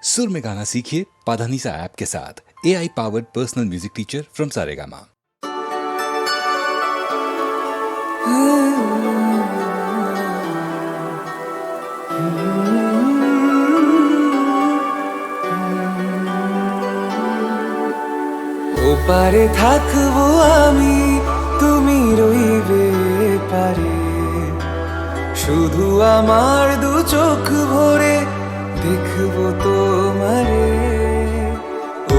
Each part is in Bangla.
सुर में गाना सीखिए पाधानीसा ऐप के साथ। AI powered personal music teacher from Saregama. ওপারে থাকবো আমি, তুমি রইবে পারে, শুধু আমার দু চোখ ভরে দেখবো তোমারে।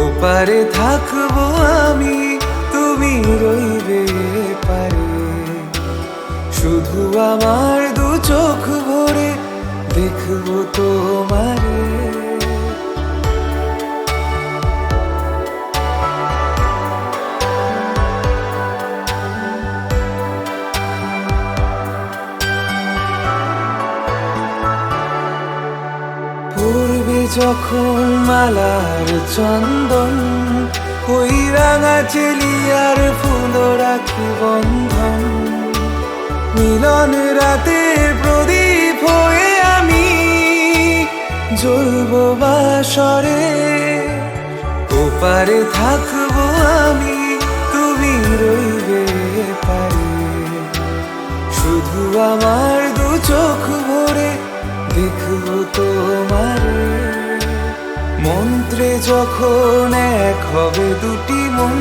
ওপারে থাকবো আমি, তুমি রইবে পারে, শুধু আমার দু চোখ ভরে দেখবো তোমারে। পূর্বে যখন মালার চন্দন, ওই রাঙা চেলিয়ার ফুল রাখি বন্ধন, মিলন রাতের প্রদীপ হয়ে আমি জ্বলব বাসরে। ওপারে থাকবো আমি, তুমি রইবে পারে, শুধু আমার দু চোখ ভরে দেখবো তোমারে। মন্ত্রে যখন এক হবে দুটি মন,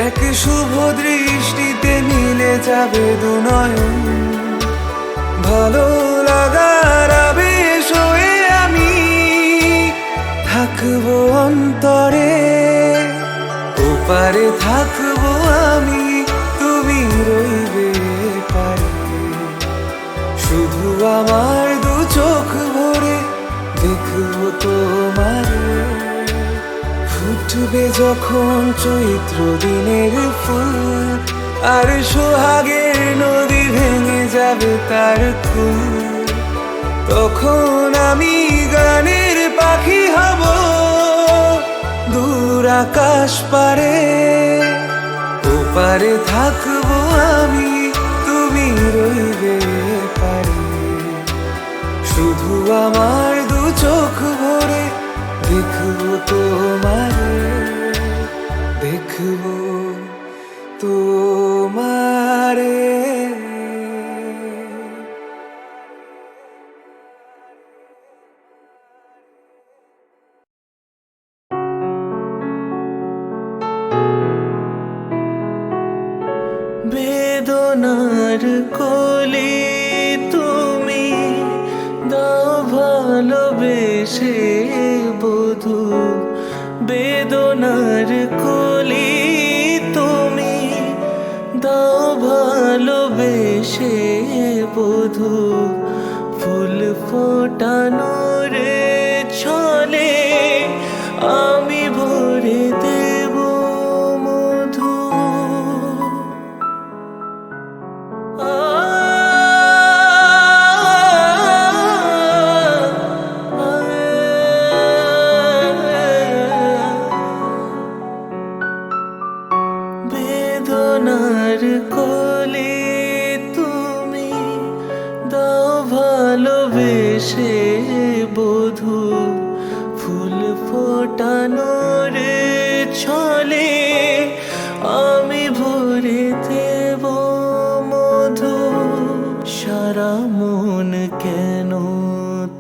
এক শুভ দৃষ্টিতে মিলে যাবে দু নয়ন, ভালো লাগার আবেশ হয়ে আমি থাকবো অন্তরে। ওপারে থাকবো আমি, তুমি রইবে পারে, শুধু আমার দু চোখ ভরে দেখবো তোমারে। ফুটবে যখন চৈত্র দিনের ফুল, আর সোহাগের নদী ভেঙে যাবে তার কুল, তখন আমি গানের পাখি হব দূর আকাশ পারে। ওপারে থাকবো আমি, তুমি রইবে পারে, শুধু আমার দু চোখ ভরে দেখবো তোমারে, দেখবো তোমারে। বেদনার কোলে তুমি দাও ভালোবেসে বধূ, বেদনার কোলে তুমি দাও ভালোবেসে বধূ, ফুল ফোটানোর ছলে আমি ভরে দেব মধু। বেদনার কোলে তুমি দাও ভালোবেসে বধূ, ফুল ফোটানোর ছলে আমি ভরে দেব মধু। সারা মন কেন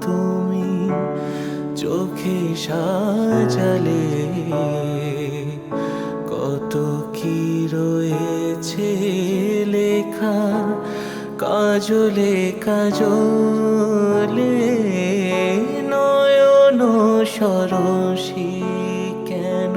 তুমি চোখে সাজালে, কত কি রয়েছে লেখা কাজলে কাজলে, নয়ন সরসী কেন।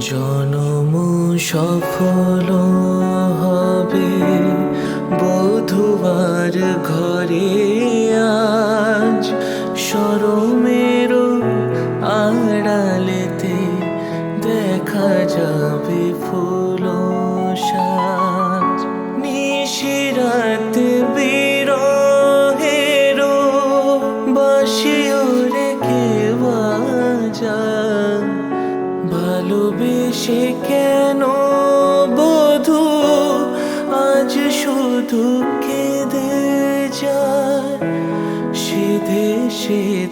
জনম সফল হবে বধুবার ঘরে আজ, শরমের আড়ালেতে দেখা যাবে ফুল সাজ। নিশিরাতে বিরহের বাঁশিও রেখে বাজা, ভালোবেসে কেন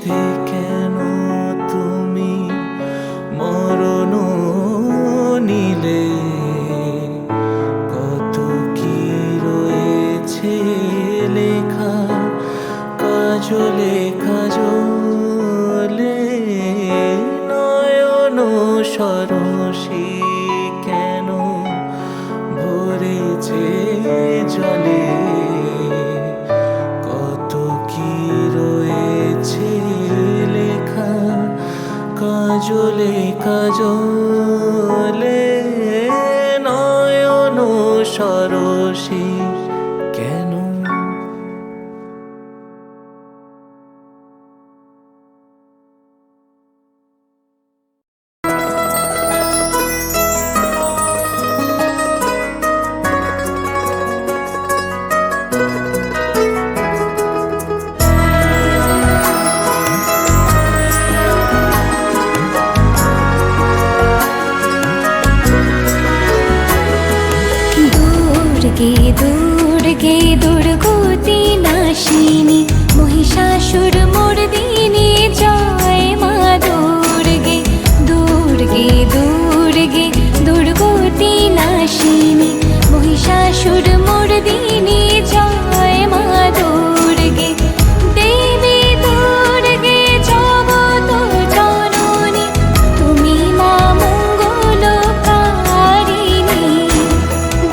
বেঁধে কেন তুমি মরণ নিলে? কত কি রয়েছে লেখা কাজলে কাজলে, নয়ন সরসী কেন ভরেছে জলে? কত কি রয়েছে লেখা কাজলে কাজলে, নয়ন সরসী কেন? দুর্গে দুর্গতি নাশিনী মহিষাসুর মর্দিনী জয় মা দুর্গে। দুর্গে দুর্গে দুর্গতি নাশিনী মহিষাসুর মর্দিনী জয় মা দুর্গে। দেবী দুর্গে জগত জননী তুমি মা মঙ্গলকারিণী।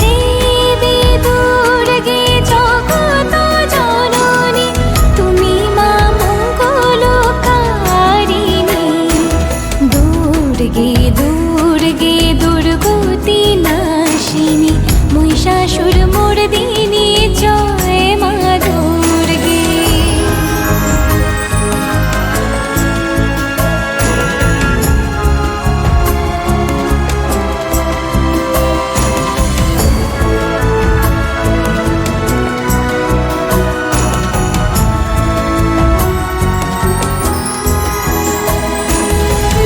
দেবী দুর্গে জগত জননী তুমি মা মঙ্গলকারিণী। দুর্গে দুর্গে দুর্গতি নাশিনী মহিষাসুর মর্দিনী জয় মা দুর্গে।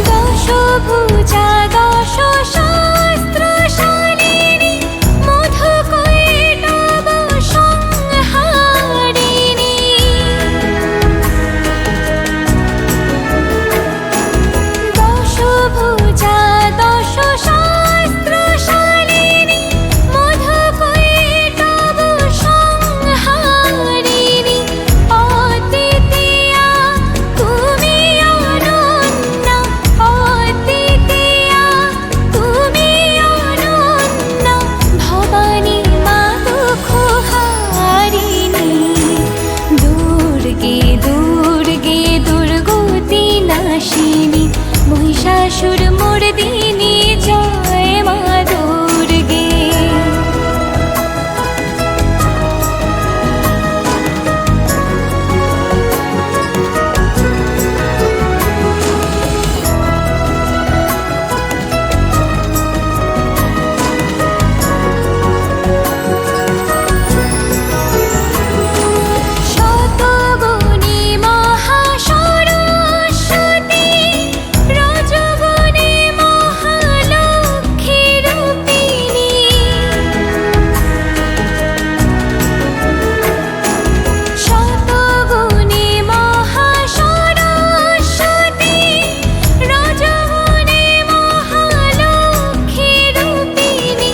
দশভুজা দশ শাস্ত্রশালিনী মধুকৈটব সংহারিণী। দশভুজা দশ শাস্ত্রশালিনী মধুকৈটব সংহারিণী। অদ্বিতীয়া তুমি অনন্যা, অদ্বিতীয়া তুমি অনন্যা, ভবানী মা দুঃখহারিণী। দুর্গে দুর্গে দুর্গতি নাশিনী মহিষাসুর মর্দিনী জয় মা দুর্গে। শতগুণী মহাসরস্বতী, রজগুণী মহালক্ষ্মী রূপিণী। শতগুণী মহাসরস্বতী, রজগুণী মহালক্ষ্মী রূপিণী।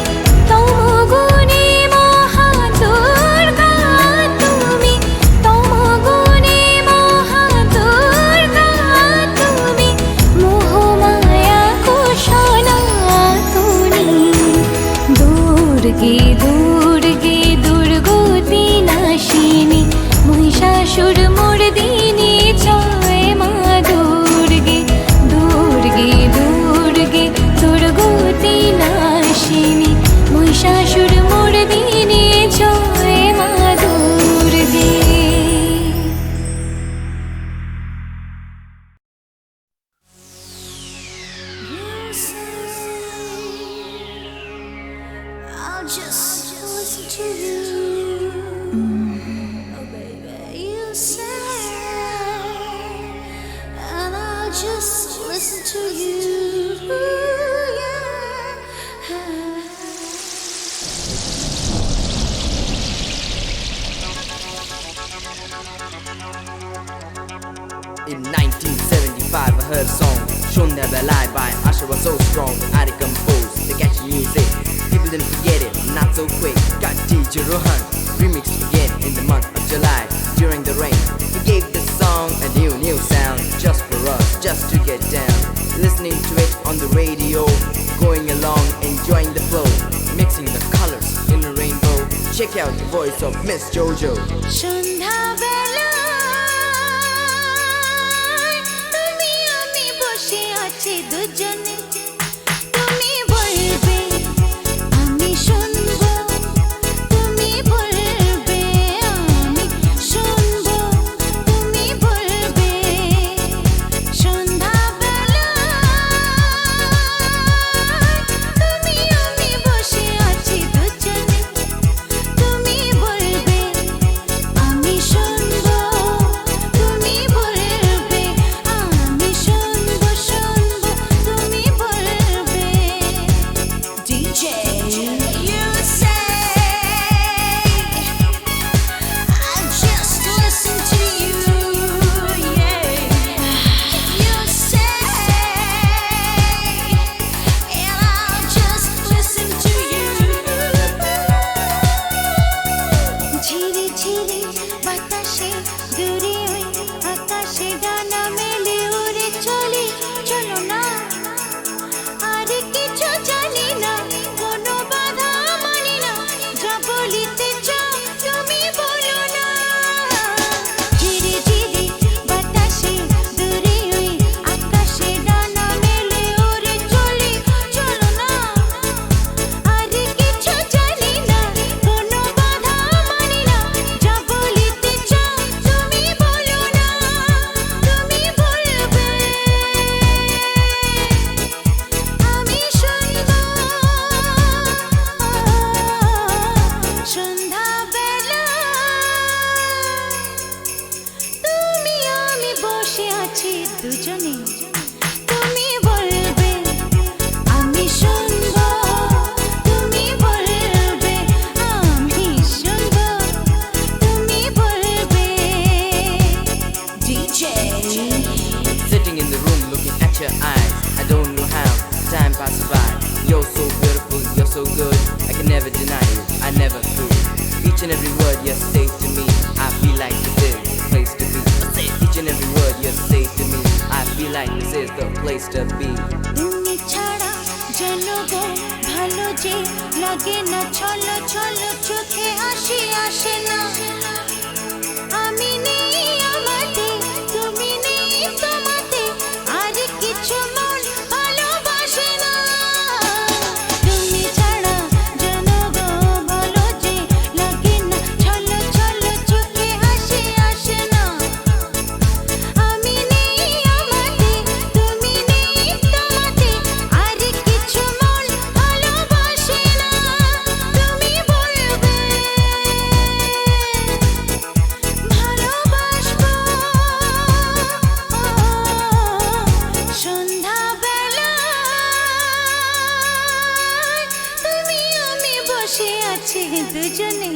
তমগুণী মহাদুর্গা তুমি, তমগুণী মহাদুর্গা তুমি, মোহমায়া কুশলাতুনী। দুর্গে দুর্গে দুর্গতি নাশিনী মহিষাসুর মর্দিনী জয় মা দুর্গে। দুর্গে দুর্গে দুর্গতি নাশিনী মহিষাসুর মর্দিনী জয় মা দুর্গে। I'll just listen to you. Oh, baby, you say, and I'll just listen to you. Yeah. In 1975 I heard a song Shondha Belai by Asha was so strong I recomposed the catchy music. People didn't forget it, not so quick. Got DJ Rohan remixed again in the month of July during the rain. He gave the song a new sound just for us, just to get down. Listening to it on the radio, going along, enjoying the flow, mixing the colors in a rainbow. Check out the voice of Miss Jojo. তুমি আমি বসে আছি দুজনে তুমি বলবে আমি শুনবো তুমি বলবে আমি শুনবো তুমি বলবে সন্ধ্যাবেলা তুমি আমি বসে আছি দুজনে তুমি বলবে আমি শুনবো তুমি বলবে আমি শুনবো শুনবো তুমি বলবে DJ you say I just listen to you yeah you say and I'll just listen to you ঝিরি ঝিরি বাতাসে দূরে ওই আকাশে ডানা মেলে উড়ে চলি চলো না আর কিছু জানি না কোনো বাধা মানি না যা বলিতে চাও তুমি বলো না ঝিরি ঝিরি বাতাসে দূরে ওই আকাশে ডানা মেলে উড়ে চলি চলো না আর কিছু জানি না কোনো বাধা মানি না যা বলিতে চাও তুমি বলো না তুমি বলবে আমি শুনবো সন্ধ্যাবেলা তুমি আমি বসে আছি দুজনে তুমি বলবে আমি শুনবো তুমি বলবে আমি শুনবো তুমি বলবে DJ Sitting in the room looking at your eyes, I don't know how time passes by. You're so beautiful, you're so good, I can never deny you, I never could. Each and every word you say to me, I feel like this is the place to be. Each and every word you say to me, I feel like this is the place to be. তুমি ছাড়া যেন গো ভালো যে লাগে না ছলো ছলো চোখে হাসি আসে না আমি নেই আমাতে তুমি নেই তোমাতে আর কিছু মন ভালোবাসে না তুমি ছাড়া যেন গো ভালো যে লাগে না ছলো ছলো চোখে হাসি আসে না আমি নেই আমাতে তুমি নেই তোমাতে আর কিছু মন ভালোবাসে না তুমি বলবে ভালোবাসবো সন্ধ্যাবেলা তুমি আমি বসে আছি দুজনে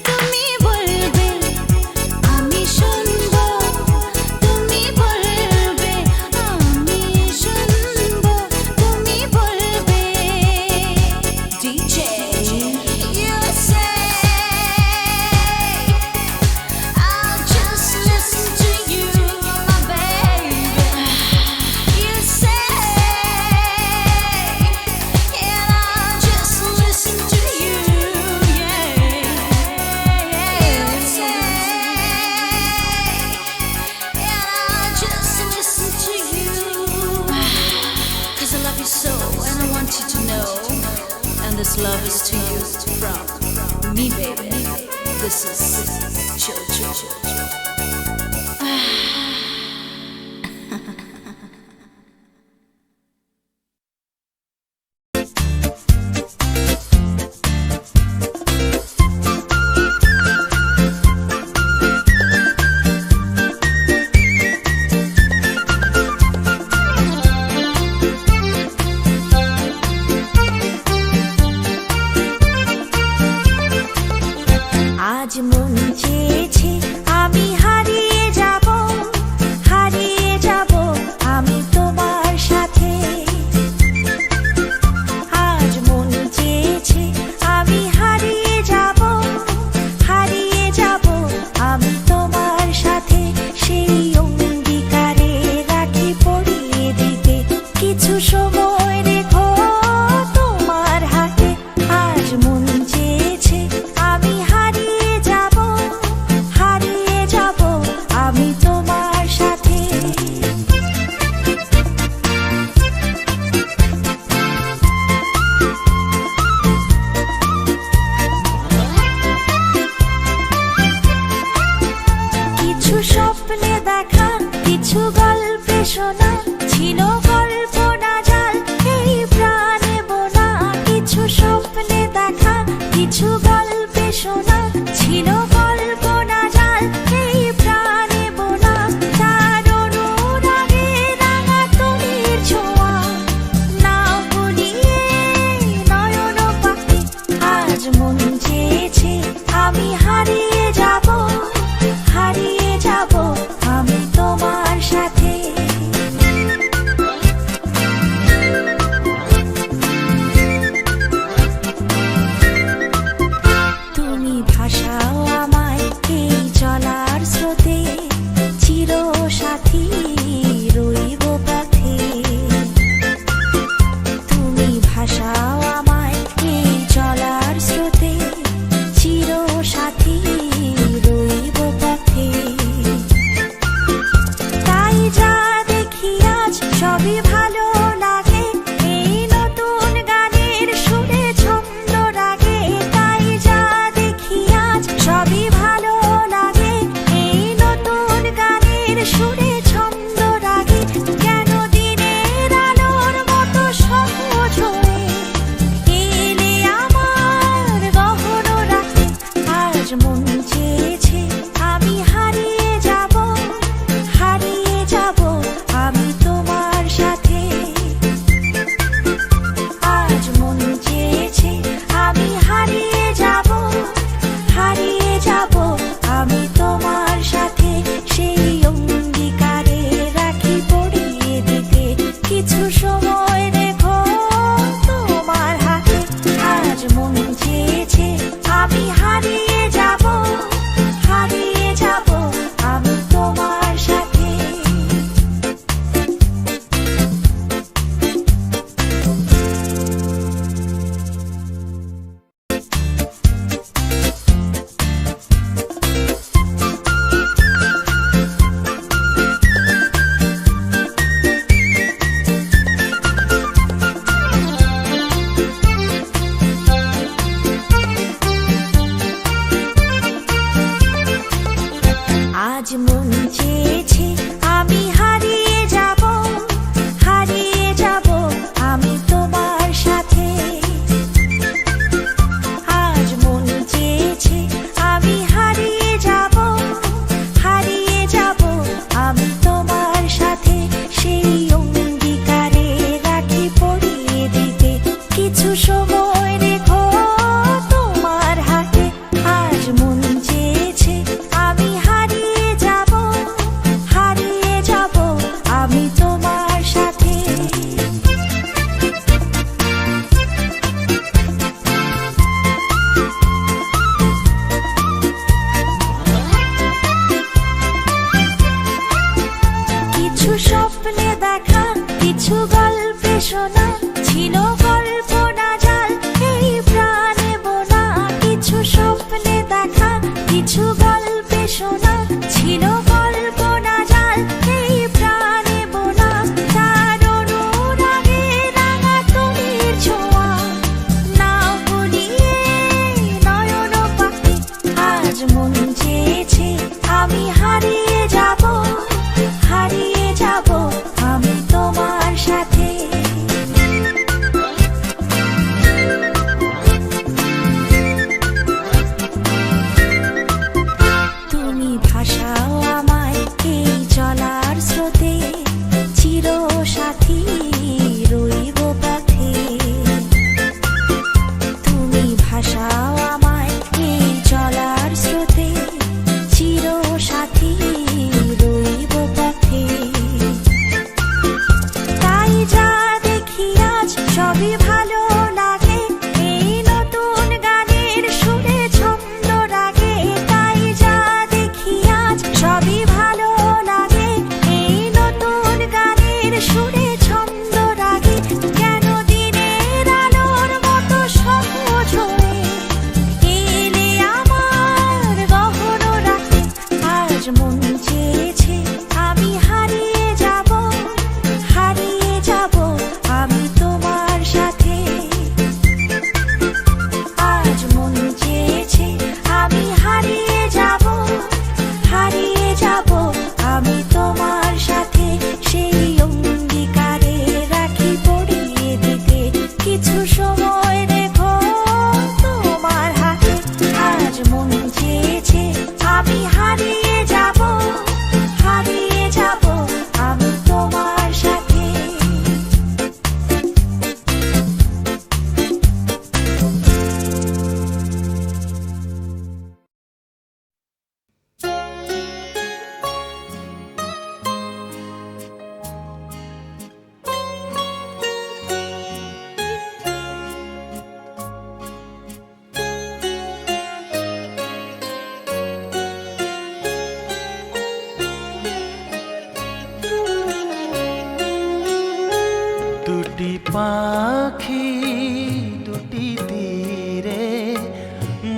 তুমি বলবে আমি শুনবো তুমি বলবে আমি শুনবো তুমি বলবে DJ you say I'll just listen to you my baby you say and I'll just listen to you yeah you say and I'll just listen to you 'cause I love you so and I want you to know and this love is to you from me baby this is Jojo আজ মন চেয়েছে আমি কিছু গল্পে শোনা ছিল কল্পনা জাল এই প্রাণে বোনা কিছু স্বপ্নে দেখা কিছু গল্পে শোনা ছিল কল্পনা জাল এই প্রাণে বোনা তার অনুরাগে রাঙা তুলির ছোঁয়া না ভুলিয়ে নয়ন পাখি আজ মন চেয়েছে আমি হারিয়ে যাব আমি তোমার সাথে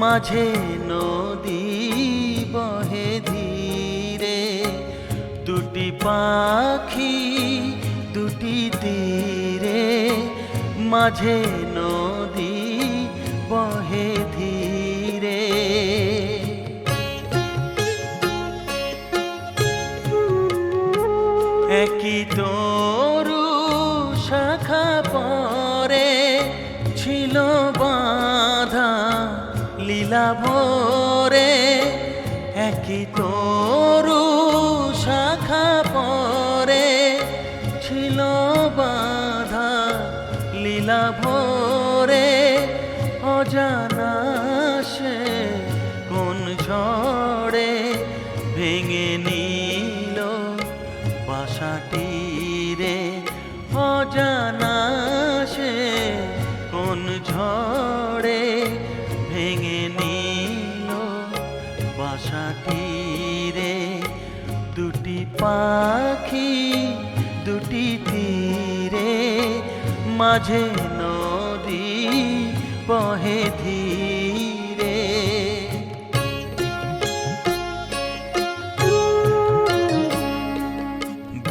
মাঝে নদী বহে ধীরে, দুটি পাখি দুটি তীরে, মাঝে নদী বহে ধীরে। একই তরু শাখা পরে ছিল বাঁধা লীলা ভরে, একই তরু শাখা পরে ছিল বাঁধা লীলা ভরে। অজানা সে কোন ঝড়ে ভেঙে নিল বাসাটি রে, অজানা সে কোন ঝড়ে ভেঙে নিল বাসাটি রে। দুটি পাখি দুটি তীরে, মাঝে নদী বহে ধীরে।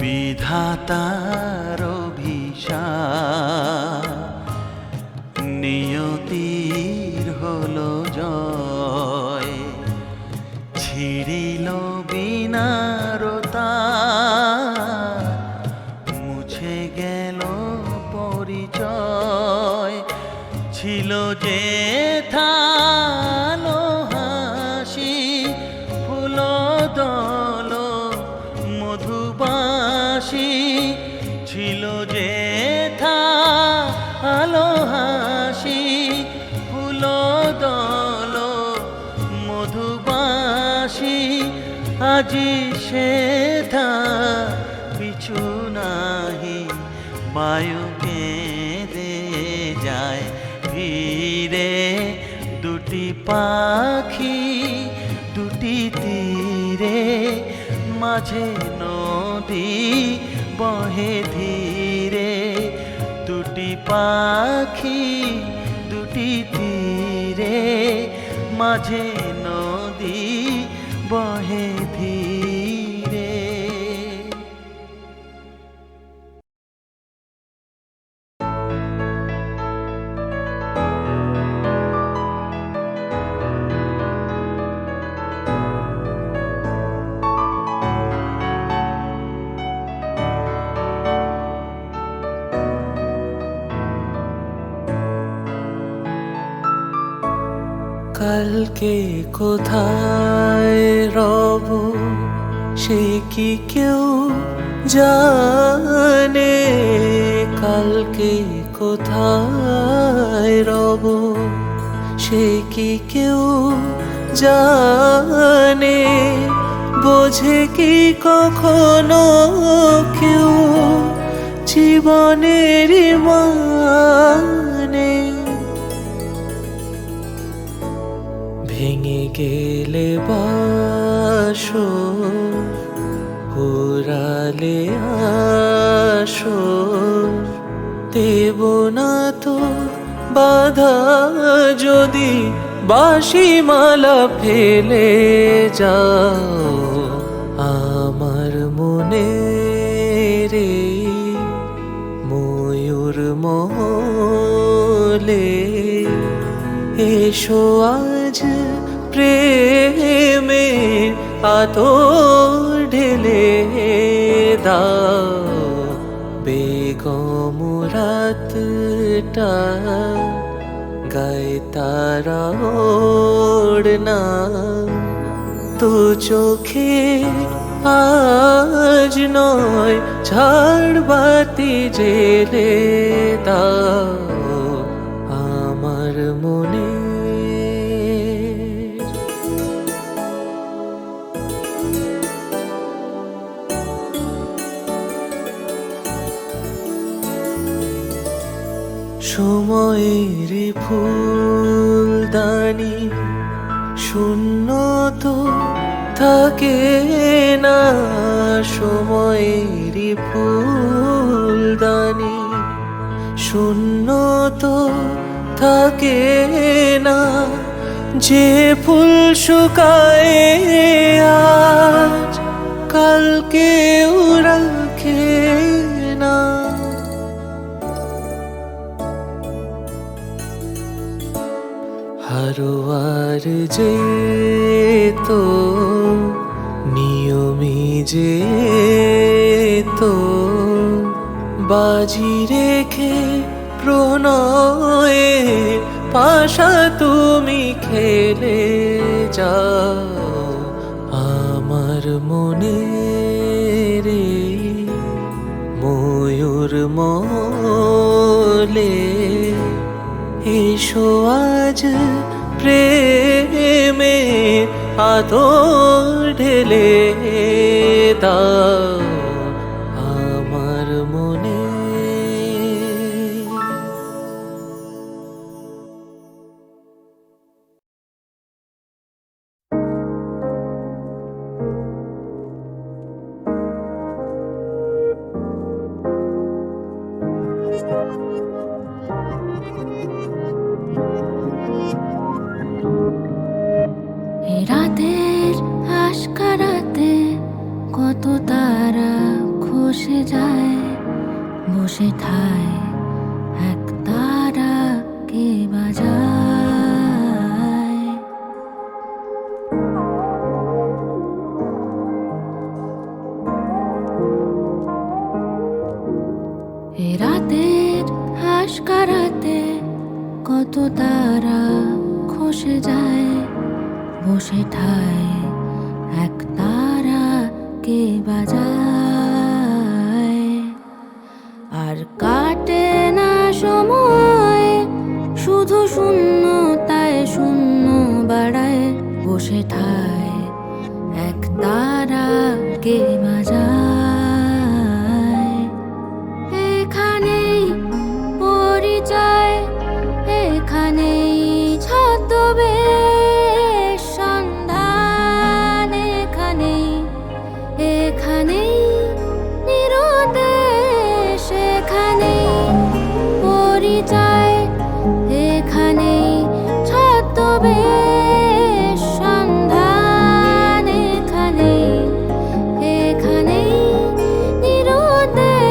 বিধাতার অভিশাপ, নিয়তির হলো জয়, ছিড়িল বিনারতা, মুছে গেল পরিচয়। ছিল যে থালো হাসি, ফুল দল মধুবাসী, ছিল যে থালো হাসি, ফুল দল মধুবাসী। আজি সে থা পিছু নাহি, বায়ু কেঁদে যায় ধীরে। দুটি পাখি দুটি তীরে, মাঝে নদী বহে ধীরে। দুটি পাখি দুটি তীরে, মাঝে নদী বহে ধীরে। কালকে কোথায় রব সে কি কেউ জানে, কালকে কোথায় রব সে কি কেউ জানে। বোঝে কি কখনো কেউ জীবনের মানে, ভেঙে গেলে বাসো পুরালে আসো, দেব না তো বাধা যদি বাঁশি মালা ফেলে যাও। আমার মনে রে ময়ূর মহলে, এসো আজ প্রেমের আতর ঢেলে দাও। বেগম রাতটা গায়ে তারা ওড়না, তো চোখে আজ নয় ঝাড় বাতি জেলে দাও। আমার মনে সময়ের ফুলদানি শূন্য তো থাকে না, সময়ের ফুলদানি শূন্য তো থাকে না। যে ফুল শুকায় আজ কালকে রাখে না। হারোয়ার যে তো নিয়মে যে তো বাজি রেখে প্রণয়ে পাশা তুমি খেলে যাও আমার মনে রে ময়ূর মলে। এসো আজ প্রেমে আদর ঢেলে দাও আমার মনে। এ রাতের আশকারাতে কত তারা খসে যায়, বসে ঠায় এক তারা কে বাজায়। এ রাতের আশকারাতে কত তারা খসে যায়, বসে ঠায় এক তারা কে বাজায়। আর কাটে না সময়, শুধু শূন্যতায় শূন্য বাড়ায়, বসে ঠায় এক তারা কে বাজায়। এখানেই পরিচয়, এখানেই ছদ্মবেশ সন্ধান, এখানেই এখানেই নিরুদ্দেশ, এখানেই পরিচয়, এখানেই ছদ্মবেশ সন্ধান, এখানেই এখানেই নিরুদ্দেশ।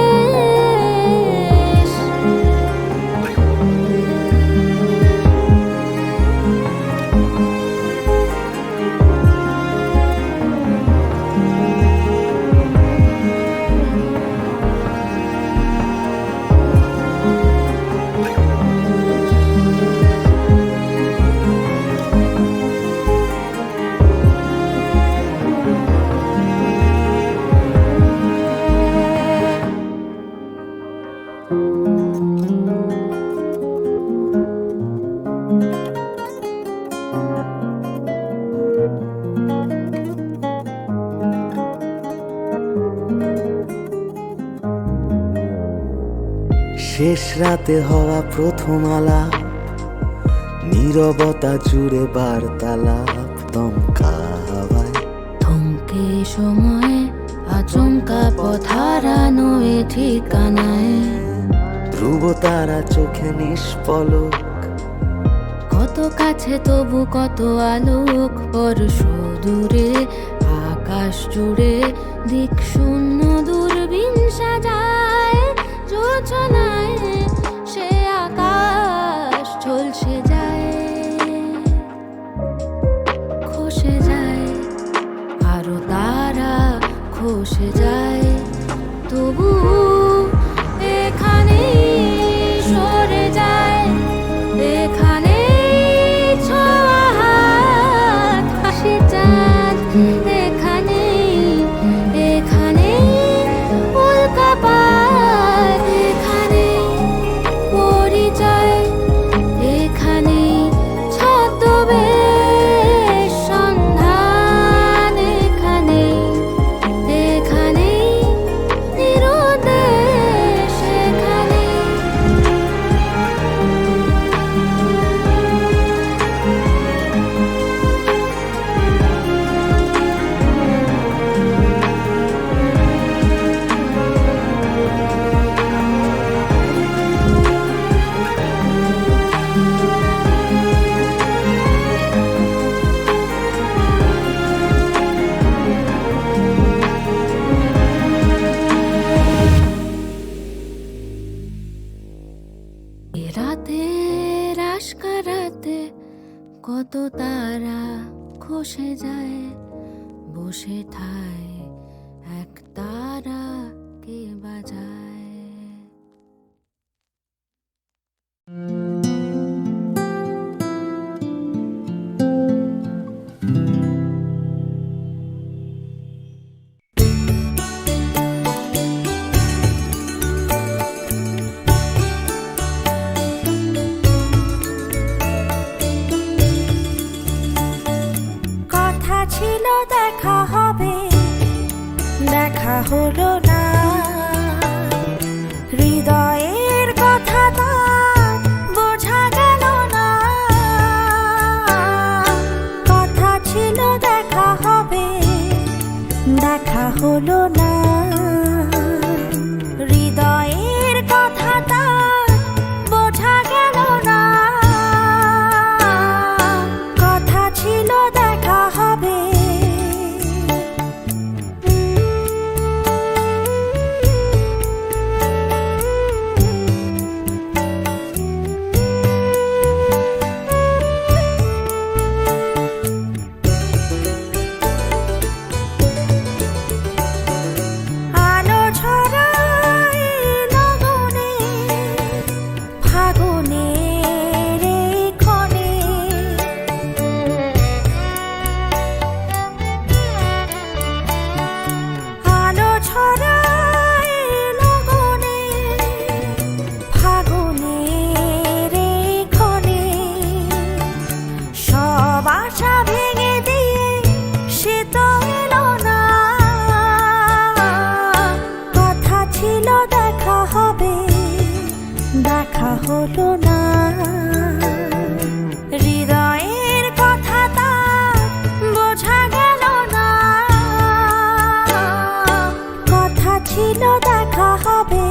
শেষ রাতে হওয়া প্রথম আলাপ, নীরবতা জুড়ে বার্তালাপ, দমকা হাওয়ায় থমকে সময় আচমকা পথ হারানো এ ঠিকানায়। ধ্রুব তারা চোখে নিষ্পলক, কত কাছে তবু কত আলোক, পরশ দূরে আকাশ জুড়ে দিক শূন্য দূরবীন সাজায়। যোচনায় সে আকাশ ঝলসে যায়, খসে যায় আরো তারা খসে যায়, তবু এখানে সরে যায়, এখানে ছোঁয়া হাত হাসি চাঁদ, এখানে এখানে উল্কা পাত, এখানে পরিচয়, এখানে ছদ্মবেশ সন্ধান, এখানে এখানে কত তারা খসে যায় বসে ঠায় এক তারা কে বাজায়। কথা ছিল দেখা হবে, দেখা হলো না। হৃদয়ের কথা তার বোঝা গেল না। কথা ছিল দেখা হবে, দেখা হলো না। হৃদয়ের কথা তার বোঝা গেল না। কথা ছিল দেখা হবে। আলো ছড়ায় লগনে, ফাগুনের এই ক্ষণে। আলো ছড়ায় লগনে, ফাগুনের এই ক্ষণে। সব আশা ভেঙে দিয়ে সে তো এলো না। কথা ছিল দেখা হবে, দেখা হলো না। হৃদয়ের কথা তার বোঝা গেল না। কথা ছিল দেখা হবে।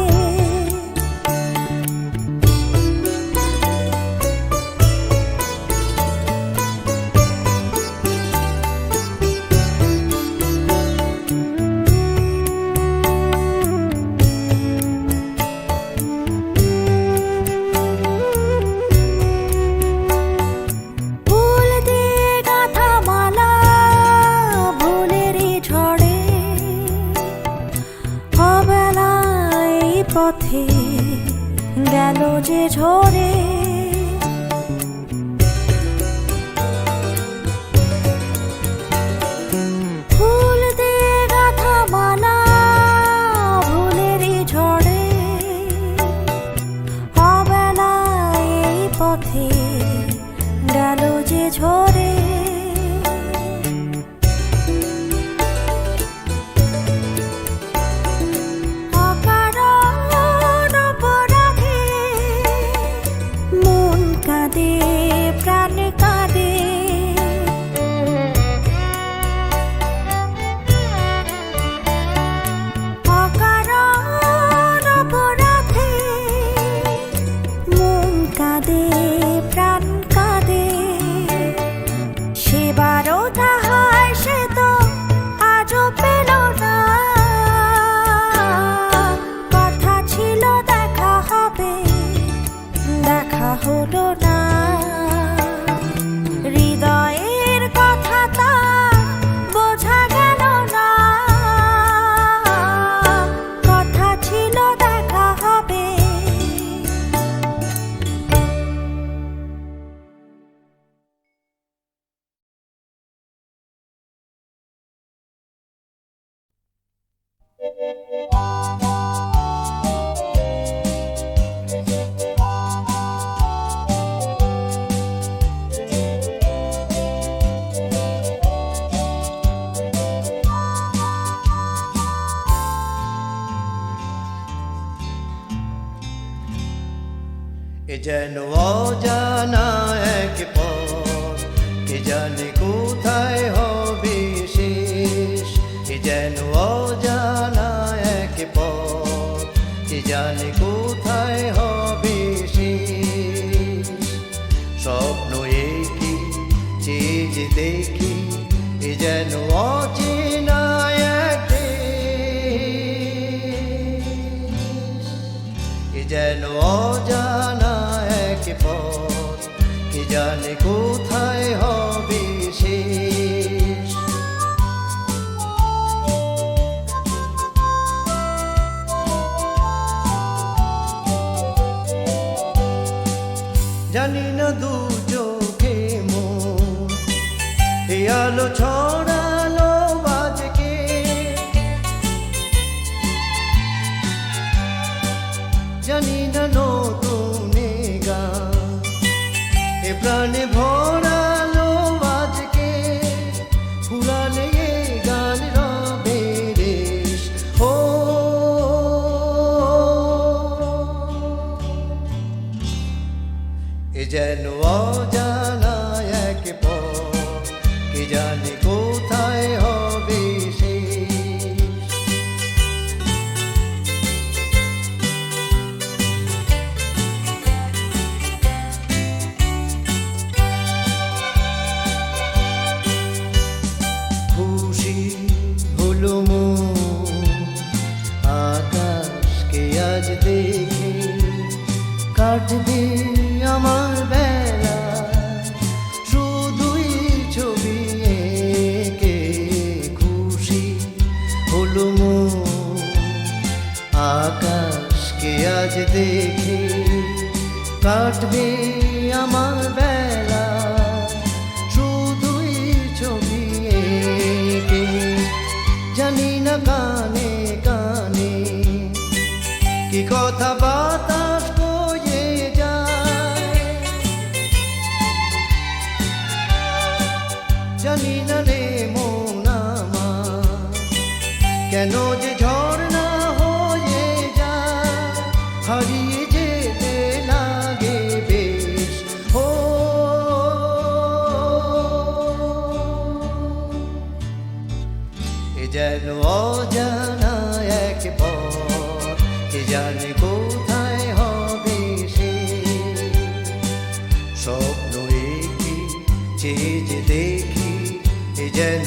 ফুল দিয়ে গাঁথা মালা ভুলেরই ঝড়ে। অবেলায় পথে গেল যে ঝরে। ফুল দিয়ে গাঁথা মালা ভুলেরই ঝড়ে। অবেলায় পথে গেল যে ঝরে। অকারণ অপরাধে মন কাঁদে, প্রাণ কাঁদে। অকারণ অপরাধে মন কাঁদে, প্রাণ কাঁদে। সেবারও তাহার সে তো আজও পেল না। কথা ছিল দেখা হবে, দেখা হলো না। হৃদয়ের কথা তার বোঝা গেল না। কথা ছিল দেখা হবে। এ যেন অজানা এক পথ, কে জানে কোথায় হবে শেষ। এ যেন অজানা এক পথ, কে জানে কোথায় হবে শেষ। স্বপ্ন একই চেয়ে যে দেখি, এ যেন অচেনা এক দেশ। এ যেন অজানা এক পথ, কে জানে কোথায় আলো ছড়ালো আজকে, জানি না নতুন গান এ প্রাণে ভরালো আজকে, ফুরালে এ গান রবে রেশ। ও এ যেন অজানা এক পথ, কে জানে কোথায় হবে শেষ। খুশি হলো মন আকাশকে আজ দেখে, কাটবে আমার বেলা শুধুই ছবি এঁকে। খুশি হলো মন আকাশকে আজ দেখে, কাটবে আমার বেলা শুধুই ছবি এঁকে। জানি না কানে কানে কি কথা বাতাস বয়ে যায়, জানি না রে মন আমার কেন যে ঝর্ণা হয়ে যায়, হারিয়ে যেতে লাগে বেশ। ও এ যেন অজানা এক পথ, কে জানে কোথায় হবে সে। স্বপ্ন এঁকে চেয়ে যে দেখি, এ যেন